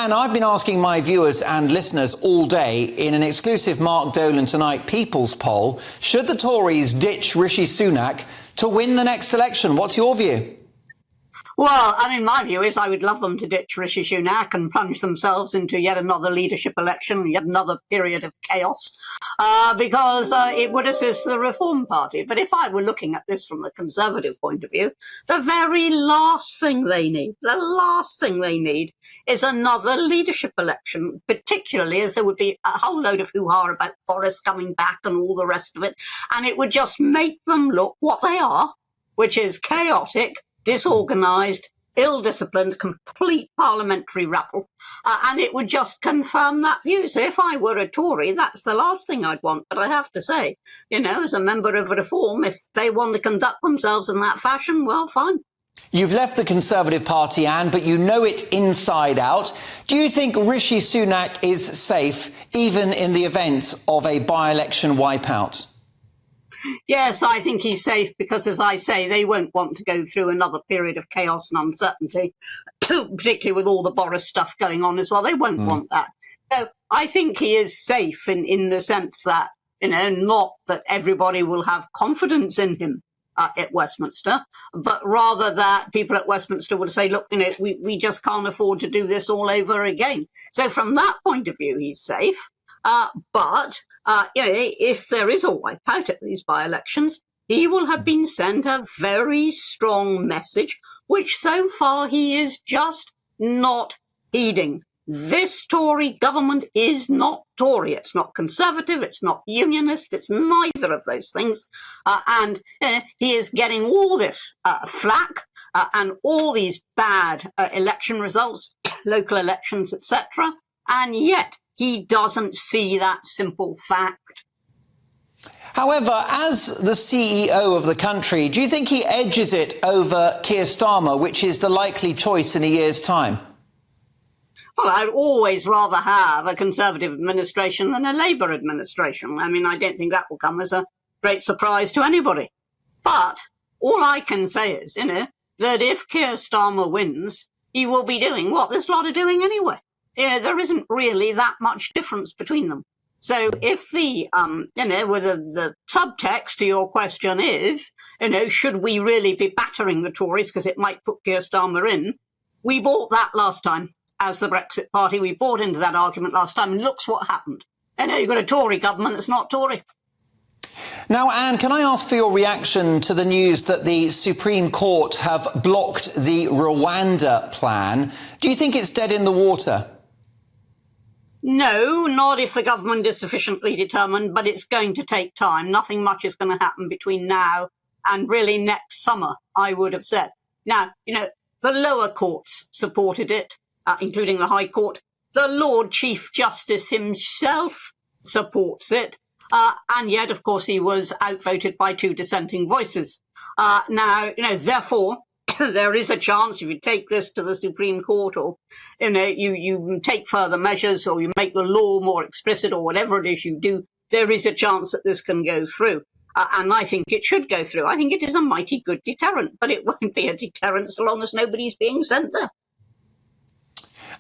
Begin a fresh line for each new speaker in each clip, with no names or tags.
And I've been asking my viewers and listeners all day in an exclusive Mark Dolan Tonight People's poll, should the Tories ditch Rishi Sunak to win the next election? What's your view?
Well, I mean, my view is I would love them to ditch Rishi Sunak and plunge themselves into yet another leadership election, yet another period of chaos, because it would assist the Reform Party. But if I were looking at this from the Conservative point of view, the very last thing they need, is another leadership election, particularly as there would be a whole load of hoo-ha about Boris coming back and all the rest of it, and it would just make them look what they are, which is chaotic, disorganised, ill-disciplined, complete parliamentary rabble, and it would just confirm that view. So if I were a Tory, that's the last thing I'd want. But I have to say, you know, as a member of Reform, if they want to conduct themselves in that fashion, well, fine.
You've left the Conservative Party, Anne, but you know it inside out. Do you think Rishi Sunak is safe, even in the event of a by-election wipeout?
Yes, I think he's safe because, as I say, they won't want to go through another period of chaos and uncertainty, particularly with all the Boris stuff going on as well. They won't want that. So I think he is safe in the sense that, you know, not that everybody will have confidence in him at Westminster, but rather that people at Westminster would say, look, you know, we just can't afford to do this all over again. So from that point of view, he's safe. But you know, if there is a wipeout at these by-elections, he will have been sent a very strong message, which so far he is just not heeding. This Tory government is not Tory. It's not Conservative. It's not Unionist. It's neither of those things. And he is getting all this flack and all these bad election results, local elections, etc. And yet he doesn't see that simple fact.
However, as the CEO of the country, do you think he edges it over Keir Starmer, which is the likely choice in a year's time?
Well, I'd always rather have a Conservative administration than a Labour administration. I mean, I don't think that will come as a great surprise to anybody. But all I can say is, you know, that if Keir Starmer wins, he will be doing what this lot are doing anyway. You know, there isn't really that much difference between them. So if the, you know, with the subtext to your question is, you know, should we really be battering the Tories because it might put Keir Starmer in? We bought that last time as the Brexit Party. We bought into that argument last time, and looks what happened. You know, you've got a Tory government that's not Tory.
Now, Anne, can I ask for your reaction to the news that the Supreme Court have blocked the Rwanda plan? Do you think it's dead in the water?
No, not if the government is sufficiently determined, but it's going to take time. Nothing much is going to happen between now and really next summer, I would have said. Now, you know, the lower courts supported it, including the High Court. The Lord Chief Justice himself supports it. And yet, of course, he was outvoted by 2 dissenting voices. Now, you know, therefore, there is a chance if you take this to the Supreme Court, or, you know, you take further measures, or you make the law more explicit, or whatever it is you do, there is a chance that this can go through. And I think it should go through. I think it is a mighty good deterrent, but it won't be a deterrent so long as nobody's being sent there.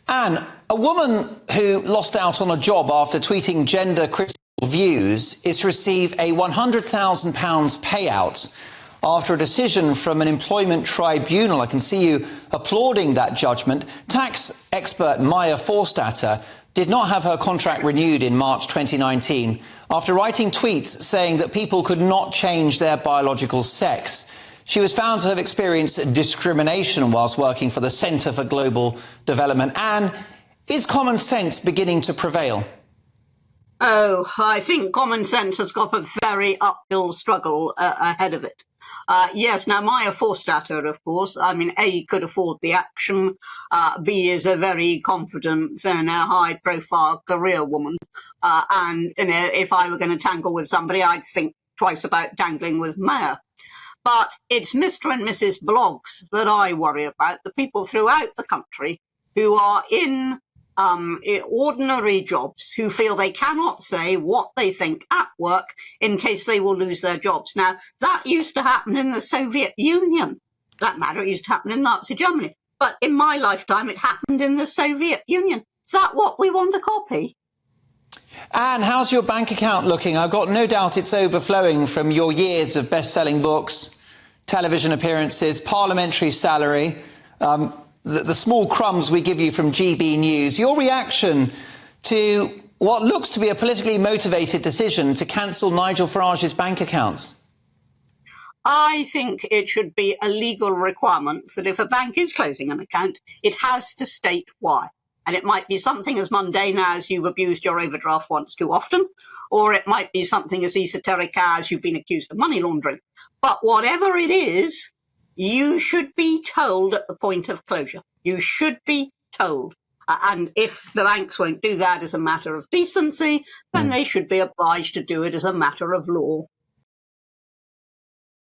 Anne, a woman who lost out on a job after tweeting gender-critical views is to receive a £100,000 payout after a decision from an employment tribunal. I can see you applauding that judgment. Tax expert Maya Forstater did not have her contract renewed in March 2019 after writing tweets saying that people could not change their biological sex. She was found to have experienced discrimination whilst working for the Centre for Global Development. Anne, is common sense beginning to prevail?
Oh, I think common sense has got a very uphill struggle ahead of it. Yes, now Maya Forstater, of course, I mean, A, could afford the action, B, is a very confident and a high-profile career woman, and, you know, if I were going to tangle with somebody, I'd think twice about tangling with Maya. But it's Mr. and Mrs. Blogs that I worry about, the people throughout the country who are in ordinary jobs, who feel they cannot say what they think at work in case they will lose their jobs. Now, that used to happen in the Soviet Union. That matter, it used to happen in Nazi Germany. But in my lifetime, it happened in the Soviet Union. that what we want to copy?
Anne, how's your bank account looking? I've got no doubt it's overflowing from your years of best-selling books, television appearances, parliamentary salary, the small crumbs we give you from GB News. Your reaction to what looks to be a politically motivated decision to cancel Nigel Farage's bank accounts?
I think it should be a legal requirement that if a bank is closing an account, it has to state why. And it might be something as mundane as you've abused your overdraft once too often, or it might be something as esoteric as you've been accused of money laundering. But whatever it is, you should be told at the point of closure. You should be told. And if the banks won't do that as a matter of decency, then they should be obliged to do it as a matter of law.